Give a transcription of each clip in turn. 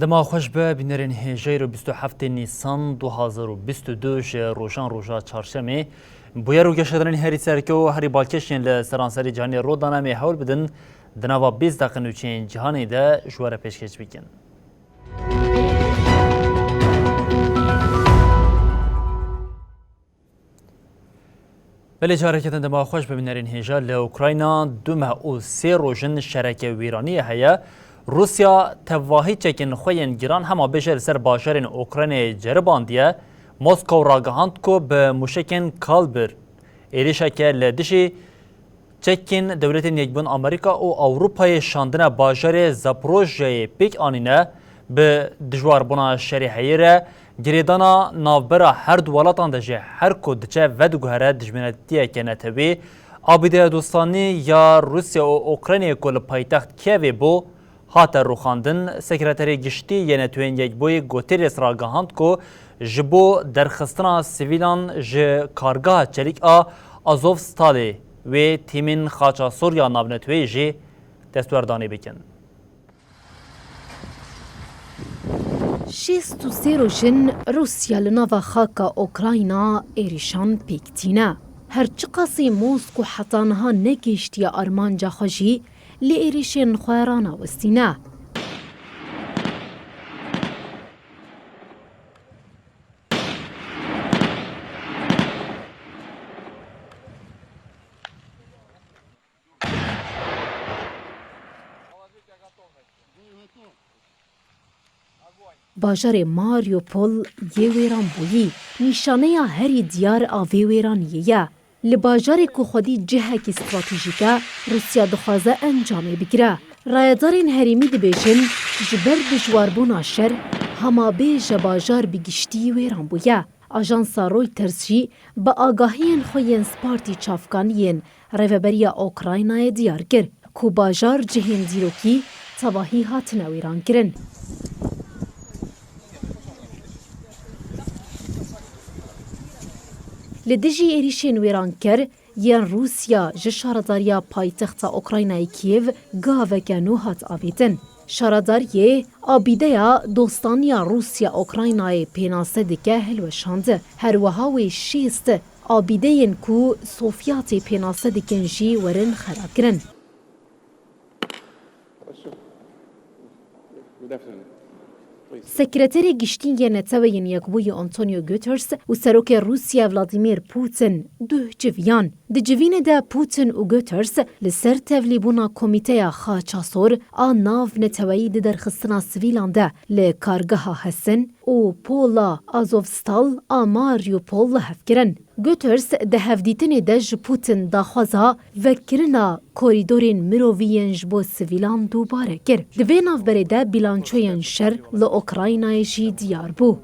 دما خوش به بینرین هجای رو 27 نیسان 2022 روشان روژا چهارشنبه بویا رو گشترین هری سرکه و هری بالکشین لسرانسری جهانی رو دانمی حول بدن دنوا 20 دقیقه نوچین جهانی ده جوار پیشکش بکن. بله حرکت دما خوش به بینرین هجا لأوکراینا 2 و 3 شرک ویرانی هیا روسیا تواهی چکن خوین گران هما بشر سر باشرین اوکراین جرباندیه مسکو راگهاند کو به موشکن کالبر ایریشا که لدشی چکن دولت یکبون آمریکا و اروپای شاندن باشر زاپروژه پیک آنینه به دجوار بنا شریحه ره گریدانا نافبرا هر دولتان دجه هر کدچه و دگوهره دجمنتیه که نتوی آبیده دوستانی یا روسیا و اوکراین کل پایتخت کیوی بو هات روخاندن سکرتری گشتی یعنی توین یک بوی گوتریس را گهاند کو جبو درخستنا سیویلان ج کارگاه چلیک آزوف ستالی و تیمین خاچا سوریا نابنتوی جی دستوردانی بکن. 63 روشن روسیا لناوا خاکا اوکراینا ایریشان پیکتینه. هرچی قاسی موسکو حتانها نگیشتی آرمانجا خوشی لی ایریشن خویرانا وستینه. باجار ماریوپول یه ویران بویی نشانه هری دیار آوی ویرانیه. لباجار که خودی جهه که استراتیژیکه روسیا دخوازه انجامه بگیره. رایدارین هریمی دبیجن جبر دجواربون شر هما بیج باجار بگشتی ویران بویه. آژانسا رویترز جی با آگاهین خوین سپارتی چافکانین ریوبریا اوکراینای دیار گر که باجار جهین دیروکی تواهی هاتنه ویران کرن. لدجی ایریشین ویران کر یان روسیا جشارداریا پایتخت اوکراینای کیو گاوکه نوهات آویدن. شارداریه آبیده دوستانیا روسیا اوکراینای پیناسه دکه هلوشانده. هر وهاوی شیست آبیده ین کو صوفیات پیناسه دکنجی ورن خراب کرن. سکرتری گشتی نتوین یکبوی آنتونیو گوترس و سروک روسیا ولادیمیر پوتین دو جویان. د جوین ده پوتین و گوترس لسر تولیبونا کمیته خاچاسور آناو نتوی ده درخستنا سویلان ده لکارگاه هسن و پولا آزوفستال آماریوپول هفکرن. گوترس ده هفدیتن دج پوتین داخوازها وکرنا کوریدورین مروویین جبو سویلان دوباره کر. دوی ناو برده بیلانچوین شر لأوکراینای جی دیار بو.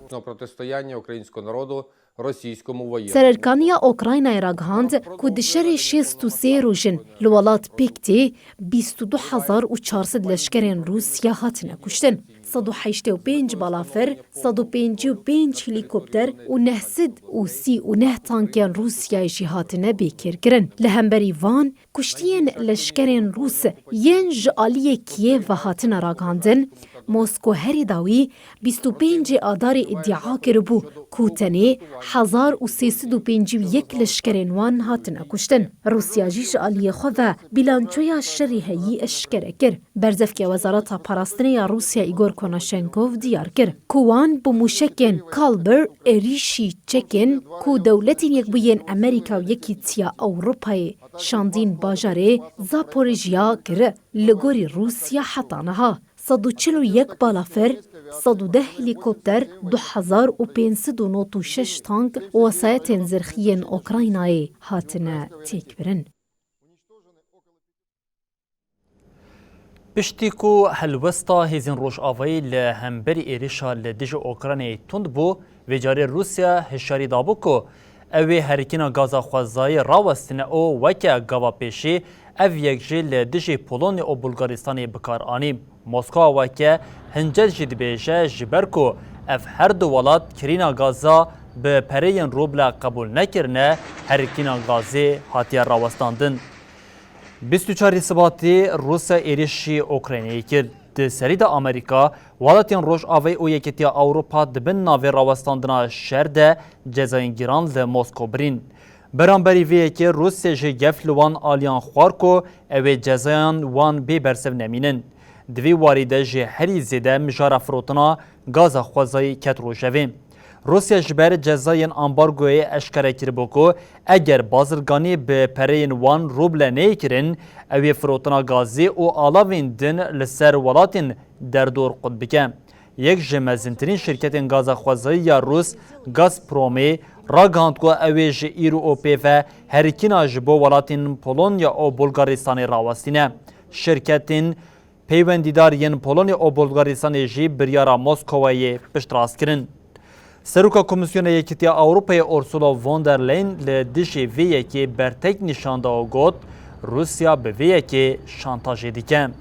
سررکانیا اوکراینای را گهاند که دشر 63 روژن لولات پیکتی 22,400 لشکرین روسیا هاتنه کشتن. 185 بالافر، 155 هلیکوپتر و 939 تانکین روسیای جی هاتنه بیکر کرن. لهمبری وان کشتین لشکرین روس ینج آلی کیو و هاتنه را گهاندن. موسکو هری داوی 25 آدار ادعا کربو کوتنی 1351 لشکرین وان هاتن کشتن. روسیا جیش آلی خواه بیلانچویا شریحهی اشکره کر. برزفک وزارت پاراستنی روسیا ایگور کناشنکوف دیار کر. کوان بموشکن کالبر ایریشی چکن کو دولتین یک بوین امریکا و یکی تیا اوروپای شاندین باجاره زاپوریژیا کر لگوری روسیا حتانها. 141 بالافر، 110 هلیکوپتر، 2596 تانک و وسایط زرخی اوکراینای هاتنه تیک برن. پشتی کو هلوستا هیزین روش آوایی لهمبری ایریشا لدیج اوکراینی تند بو و جاری روسیا هشاری دابو کو اوی هرکینا گازا خوازایی راوستینه او وکه گاوا پیشی او یک جی لدیج پولونی او بلغارستانی بکار آنی موسکو وکه هنجل جید بیشه جبر کو اف هر دو ولات کرینا گازا به پرین روبلا قبول نکرنه هرکینا گازی هاتیه راوستاندن 24 سباتی روسیا ایریشی اوکراینی کرد سری دا امریکا ولاتین روش آوی او یکیتی اوروپا دبن ناوی راوستاندنا شهر ده جزاین گیران ل مسکو برین برانبری وی که روسیا جی گفلوان آلیان خوارکو اوی جزاین وان بی برسو نمینن دوی واریده جی هری زیده مجار فروتنا گاز خوازای کت روشوین روسیا جبر جزاین امبارگوی اشکره کربو کو اگر بازرگانی به پرین وان روبل نیکرین اوی فروتنا گازی او آلاوین دن لسر ولاتین در دور قد بکن. یک جمزنترین شرکت گاز خوازایی یا روس گازپرومی راگاند کو اوی ج ایرو او پی و هرکینا جبو ولاتین پولونیا او بلغارستانی راوستینه. شرکتین پیوندیدار ین پولونیا او بلغارستانی جی بریارا موسکوایی پشت راست کرن. سروکا کمیسیون یکیتی اوروپای اورسولا وان در لین لدیشی ویه که برتک نشانده و گوت روسیا به ویه که شانتاج دیکن.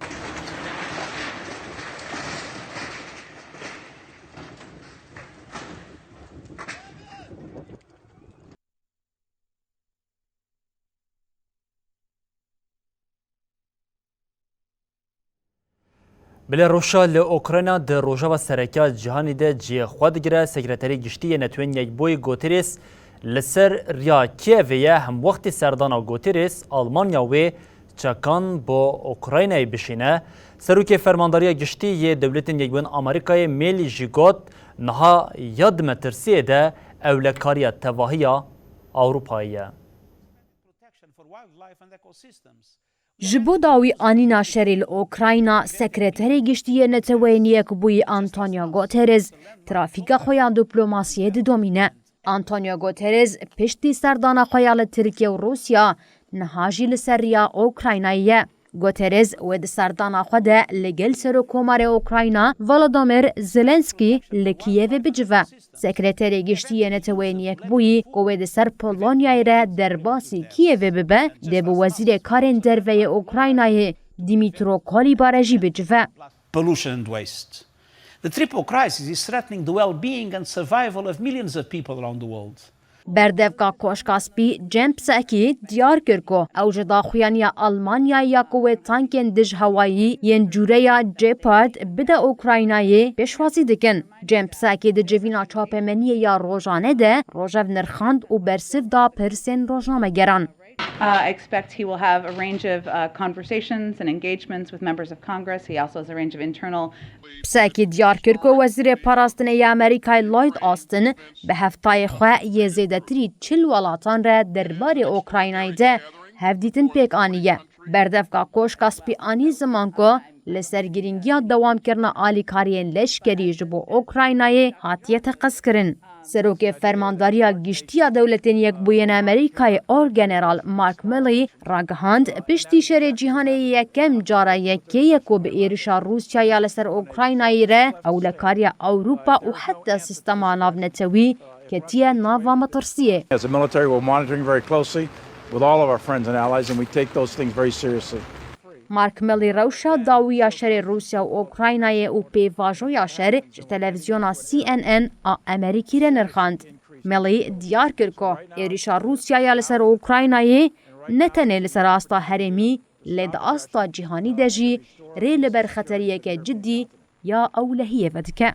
بله روشا لأوکراینا ده روژا و سرکا جهانی ده جی خواد گره سکرتری گشتی نتوین یک بوی گوتریس لسر ریا کیویه هم وقت سردانا گوتریس آلمانیا و چکان با اوکراینای بشینه سروک فرمانداری گشتی یه دولتین یک بوین امریکای میلی جیگوت نها یاد مترسیه ده اولکاریا تواهیا اوروپاییه. جبو داوی آنینا شریل اوکراینا سکرتری گشتی نتوین یک بوی آنتونیو گوترز ترافیک خویان دیپلماسیه دومینه. آنتونیو گوترز پشتی سردانا خویال ترکیه و روسیا نهاجی لسریا اوکرایناییه. گوترز ود سردانا خوده لگل سرو کومار اوکراینا ولادیمیر زلنسکی لکییو بجوه. سکرتری گشتی نتوین یک بوی قوید سر پولونیای را در باسی کییو ببه دبو وزیر کارن دروی اوکراینای دیمیترو کولیبارژی بجوه. Pollution and waste. The triple crisis is threatening the well-being and survival of millions of people around the world. بردفقا کوشکاسپی جمپس اکی دیار کرکو او جدا خویانیا آلمانیا یا قوه تانکن دج هوایی ین جوره جیپارد بده اوکراینایی پیشوازی دکن. جمپس اکی ده جوینا چاپمنی یا روژانه ده روژو نرخاند و برسف دا پرسین روژنامه گران. I expect he will have a range of conversations and engagements with members of Congress. He also has a range of internal. پسکی دیار کرکو وزیر پاراستنی امریکای لوید آستن به هفتای خواه یه زیدتری 40 ولاتان را درباره اوکراینای ده هفدیتن پیک آنیه. بردفقا کوشکاسپی آنی زمان که لسرگیرینگیا دوام کرنا آلیکارین لشکری جبو اوکراینای هاتیه تقص کرن. سروک فرمانداریا گشتیا دولتین یک بوین امریکای اور جنرال مارک میلی راگهاند پشتی شر جهانی یکم جارا یکی یکو به ایرشا روسیا یا لسر اوکراینایی ره اولکاریا اوروپا و حتی سیستما ناو نتوی کتیه ناوا مترسیه. As a military, we're monitoring very closely with all of our friends and allies, and we take those things very seriously. مارک میلی روشا داویا شر روسیا و اوکراینای و پیواژویا شر تلویزیونا CNN امریکی را نرخاند. میلی دیار کرکو ایریشا روسیا یا لسر اوکراینای نتنه لسر آستا هرمی لید آستا جهانی دجی ری لبر خطریه که جدی یا اولهیه ودکه.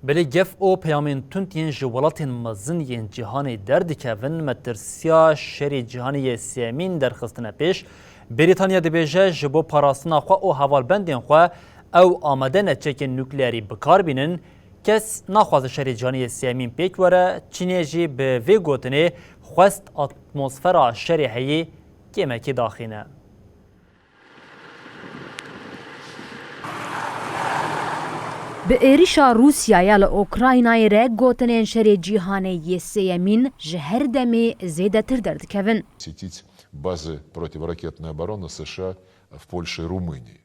بله گف او پیامین تونتین جوالاتین مزن ین جهانی درد کهون مترسیا شری جهانی سیمین در خستنه پیش بریتانیا دبیجه جبو پاراستنا خواه او حوالبندین خواه او آمده نچک نوکلیاری بکار بینن کس نخواست شری جهانی سیمین پیک وره چینه جی به وی گوتنه خواست اتمسفرا شری هیی کمکی داخینه. به ایریشا روسیا یا اوکراینای ره گوتنین شری جیهانه یه سیمین جهر دمی زیده تر درد کهون. базы противоракетной обороны США в Польше и Румынии.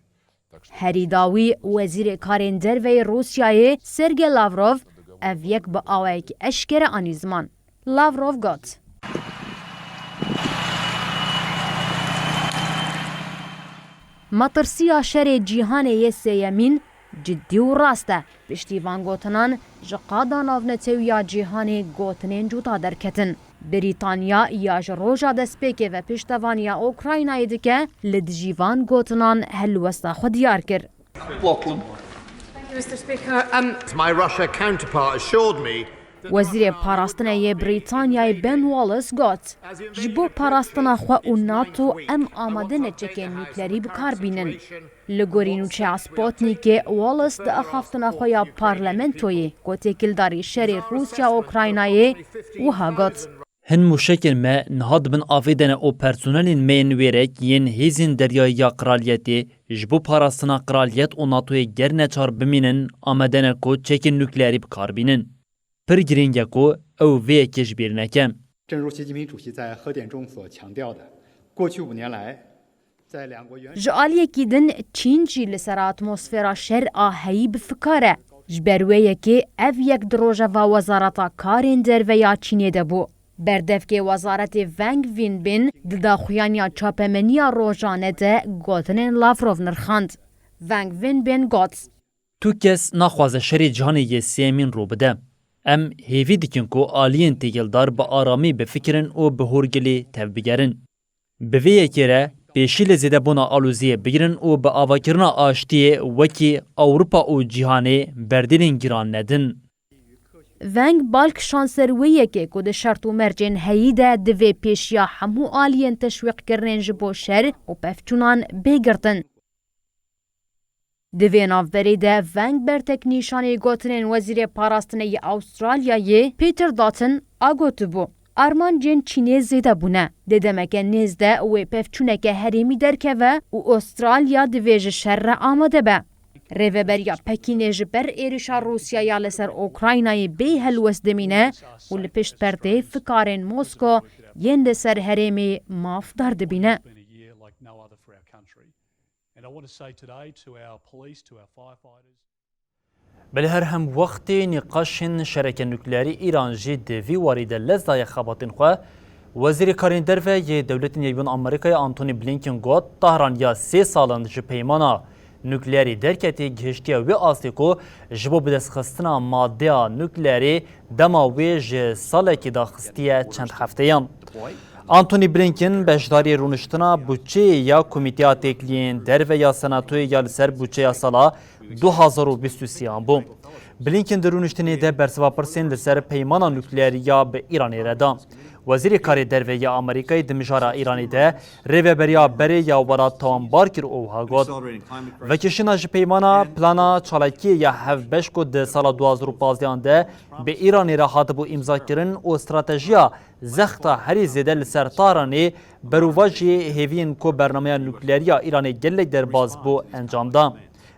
هریداوی وزیر کارین دروی روسیای سرگی لاوروف اف یک با آویک اشکر آنیزمان. لاوروف گوت مطرسیا شر جیهان یه سیمین جدی و راسته پشتیوان گوتنان جقادا ناونتویا جیهان گوتنین جوتا درکتن. بریتانیا یا روژا دسپیک و پشتوانیا اوکراینای دکه لدجیوان گوتنان هلوستا خود دیار کر. My Russia counterpart assured me وزیر پاراستنه بریتانیای بن والیس گوت جبو پاراستنا خو او ناتو ام آماده نچکه نیوکلری بکار بینن. لگورینو چه سپوتنیک والیس ده اخافتنا خو یا پارلمنتوی گوته کلداری شر روسیا اوکراینای وها گوت. هن مشکل ما نهاد بن آفیدن او پرسونلین مین ویرک ین هیزین دریای یا قرالیتی جبو پاراستنا قرالیت او ناتوی گر نچار بمینن آمدن کو چکن نوکلری بکار بینن. پر گرینگه کو او وی کش بیر نکم. 正如习近平主席在贺电中所强调的，过去5年来，在两国元首 جعالیه کدن چین جی لسر اتمسفیرا شر آهی بفکاره. جبرویه که اف یک دروژه و وزارتا کارین در و یا چینه ده بو. بردف که وزارت ونگ وین بین ددا خویانیا چاپمنیا روژانه ده گوتنین لافروف نرخاند. ونگ وین بین گوت. تو کس نخوازه شری جهانی یه سیمین رو بده. ام هیوی دیکن کو آلین تیگلدار با آرامی بفکرن و به هرگلی تف بگرن. به وی کره پیشیل زیده بونا آلوزیه بگیرن و به آواکرنا آشتیه وکی اوروپا و جیهانه بردیلین گیران ندن. ونگ بالک شانسرویه که کد شرط و مرجن هیده دوی پیشیا همو آلین تشویق کرنن جبو شر و پفچونان بگردن. دوی نافبری ده ونگ برتک نیشانه گوتنین وزیر پاراستنه استرالیایی پیتر داتن آگوتو بو. آرمان جن چینه زیده بونه. ددمکه نزده و پفچونکه هریمی درکه و استرالیا دویج شر آماده به. ریوبریا پکینه جبر ایرشا روسیا یا لسر اوکراینای بی هلوس دمینه و لپشت پرده فکارین موسکو ین لسر هریمی ماف دار دبینه. بله هر هم وقت نقاش شرکت نوکلیری ایران جی دوی وارد لزدای خباتین خواه وزیر کارین دروی ی دولت نیابون آمریکای آنتونی بلینکن گوت طهران یا 3 سالند جی پیمانا نوکلیری درکتی گهشتی و آستیکو جبو بدستخستنا ماده نوکلیری دما وی جی ساله که داخستیه چند هفته یان. آنتونی بلینکن بشداری رونشتنا بودجه یا کمیته تکلین در و یا سناتوی یا لسر بودجه یا سالا 2023 بوم. بلینکن در رونشتنی ده برسوا پرسین لسر پیمانا نوکلیری یا به ایرانی ردا. وزیر کاری در و یا آمریکای دمجارا ایرانی ده ریوبریا بری یا ورات توانبار کر اوها گود. و کشینا پیمانا پلانا چالکی یا هفبش کد سال 2015 ده به ایرانی را حاطبو امضا کرن و استراتژیا زختا هری زیده لسر تارانی برواجی هیوین کو برنامه نوکلیری ایرانی گلک در باز بو انجام دام.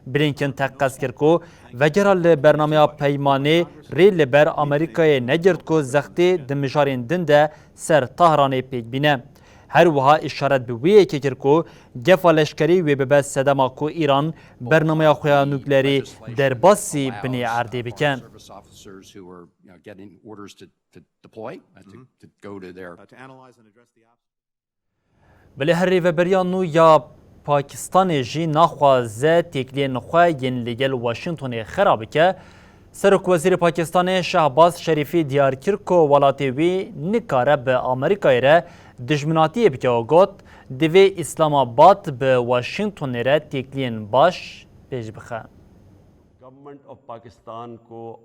بلینکن تقاضا کرد که وگرال برنامه پیمانی ریل بر آمریکای نگرد که زختی دمجارین دنده سر طهران پیک بینه. هر وها اشارت به ویه که کرد که گفالشکری و به بس صدما که ایران برنامه خواه نوکلیری در باسی بنی عرضی بکن. بله هر ریوبریانو یا پاکستان جی نخوازه تکلیه نخواه ین لگل واشنطن خراب که سرک وزیر پاکستان شهباز شریفی دیار کرد که ولاتی وی نکاره به آمریکای را دشمناتی بکه و گوت دوی اسلام آباد به واشنطن را تکلیه باش پیش بخواه. Government of Pakistan को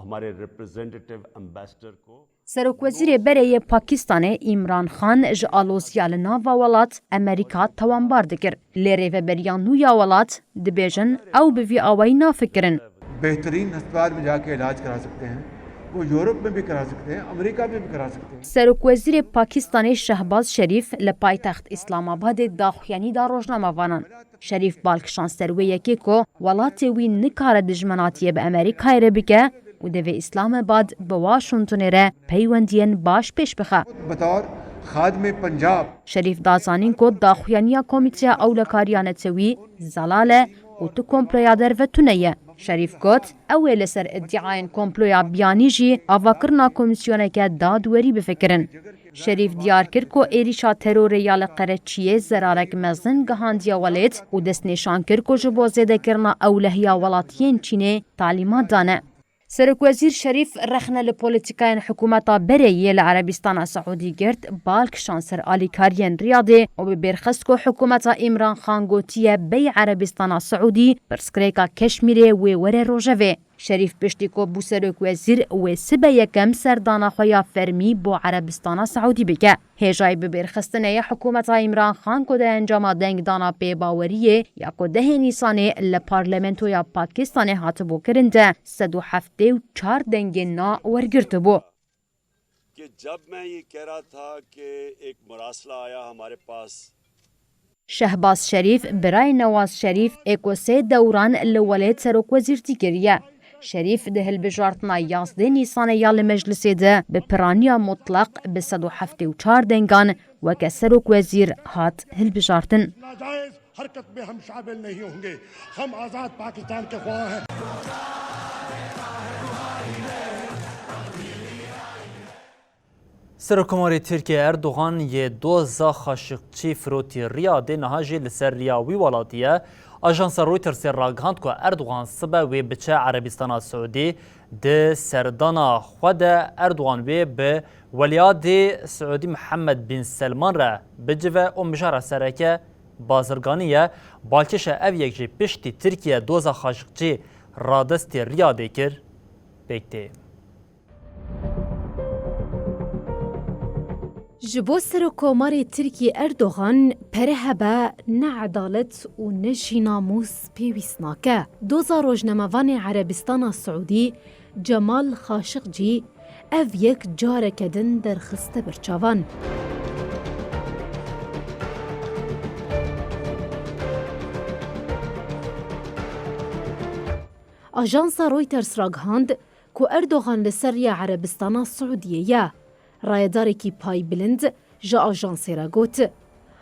हमारे representative ambassador को سرک وزیر برای پاکستان عمران خان جالوسیال ناوا ولات امریکا توانبار دکر لیره و بریان نویا ولات دبیجن او بوی آوائی نافکرن. बेहतरीन अस्पताल में जाके इलाज करा सकते हैं वो यूरोप में भी करा सकते हैं अमेरिका में भी करा सकते हैं. سرک وزیر پاکستان شهباز شریف لپایتخت اسلام آباد داخویانی دا روزنامه وانان. شریف بالکشان سرویه که کو ولات وی نکار دجمناتی به امریکای را بکه و دوی اسلام آباد به واشنطن را پیوندین باش پیش بخواه. بطور खादम पंजाब شریف دازانین کو داخویانیا کمیته اولکاریانه توی زلاله و تو کمپلویا دروتونه. شریف گوت اوه لسر ادعاین کمپلویا بیانی جی آواکرنا کمیسیونه که دادوری بفکرن. شریف دیار کرد که ایریشا ترور یال قرچیه زرارک مزن گهاندیا ولید و دست نشان کرد که جبو زیده کرنا اولهیا ولاتین چینه تعلیمات دانه. سرک وزیر شریف رخنه لپولیتیکاین حکومتا بریه لعربستان سعودی گرد بالک شانسر آلیکارین ریاده و ببرخست که حکومتا عمران خان گوتیه بی عربستان سعودی برسکریکا کشمیره و وره روژوه. شریف پشتی که بو سرک وزیر و سبه یکم سردانا خویا فرمی بو عربستان سعودی بکه. هجای ببرخستنه حکومتا عمران خان که ده انجام دنگ دانا پی باوریه یا که ده نیسانه لپارلمنتو یا پاکستان هاتبو کرنده 174 دنگ نا ورگرت بو. कि जब मैं ये कह रहा था कि एक मरासला आया हमारे पास شهباز شریف برای نواز شریف اکوسه دوران لولید سرک وزیر تیگریه. شریف ده هلبجارتنا 11 نیسان یال مجلسی ده به پرانیا مطلق به 174 دنگان و که سرک وزیر هات هلبجارتن. ناجائز حرکت में हम शामिल नहीं होंगे हम आजाद पाकिस्तान के ख्वाह हैं سرکماری ترکیه اردوغان یه دوزا خاشقچی فروتی ریاده نهاجی لسر ریاوی ولاتیه آژانس رویترز راگهاند که اردوغان سبه و بچه عربستان سعودی ده سردانا خود اردوغان و به ولیاد سعودی محمد بن سلمان را بجوه و مجاره سرکه بازرگانیه بالکش او یک جی پشتی ترکیه دوزا خاشقچی رادستی ریاده کر بکته. جبو سرکوماری ترکی اردوغان پرهبه نه عدالت و نه جی ناموس پیویسناکه. دوزا روزنامه‌وان عربستان سعودی جمال خاشقجی اف یک جارکدن در خسته برچاوان. آژانس رویترز راگهاند که اردوغان لسر عربستان سعودیه رایداری کی پای بلند جا آژانسی را گوت.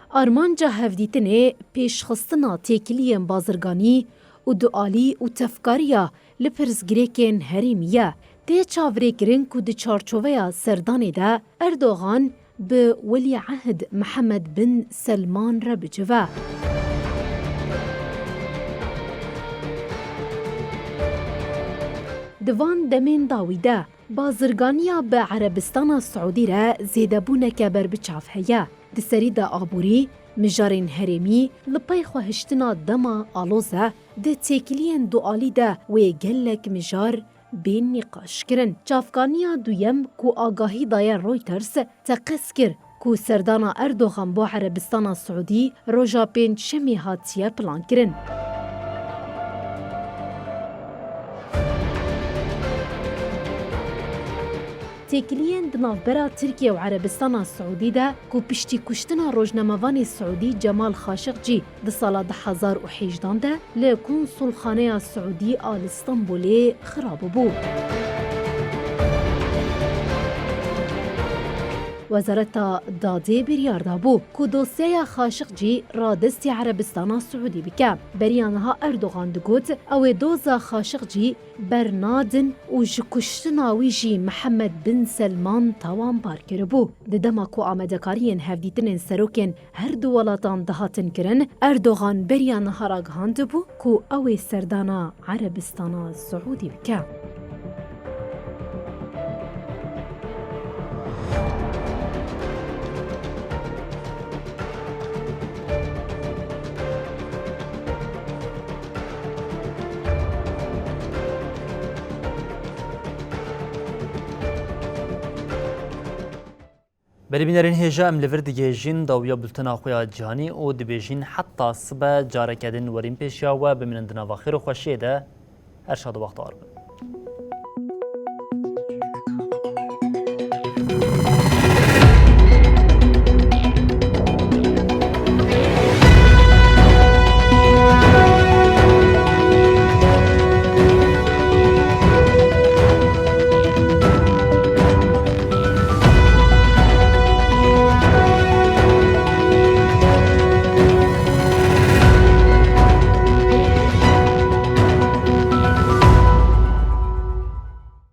آرمان جا هفدیتنه پیشخستنا تیکلیم بازرگانی و دوالی و تفکاریا لپرزگریکن هریمیه. ده چاوریکرین که ده چارچووه سردانی ده اردوغان به ولی عهد محمد بن سلمان را بجوه. دوان دمین داویده بازرگانیا به عربستان سعودی را زیده بونه که بر بچاف هیا. دسری دا آبوری مجارین هرمی لپای خواهشتنا دما آلوزه ده تیکلین دوالی ده و گلک مجار بین نقاش کرن. چافگانیا دویم کو آگاهی دایر رویترز تقص کر کو سردانا اردوغان با عربستان سعودی روژا پین شمی هاتیه پلان کرن. تیکلین دنافبرا ترکیه و عربستان سعودی ده کو پشتی کشتنا روزنامه‌وان سعودی جمال خاشقجی ده سال 2018 ده لکنسول خانه سعودی آل استانبول خراب بو. وزارت داده بریار دابو که دوسیه خاشقجی رادستی عربستان سعودی بکه. بریانها اردوغان دگوت او دوزا خاشقجی برنادن و جکشتناوی جی محمد بن سلمان تاوان بار کربو. ددما کو آمدکارین هفدیتن سروکن هر دو ولاتان دهاتن کرن اردوغان بریانها راگهاند بو که او سردانا عربستان سعودی بکه. بری بینرین هجا ام لور دیگه جین داویا بلتنا خویا جهانی او دبیجین حتی صبح جارکدن ورین پیشیا و بمینندنا و خیر و خوشیه ده ارشاد وقت آربن.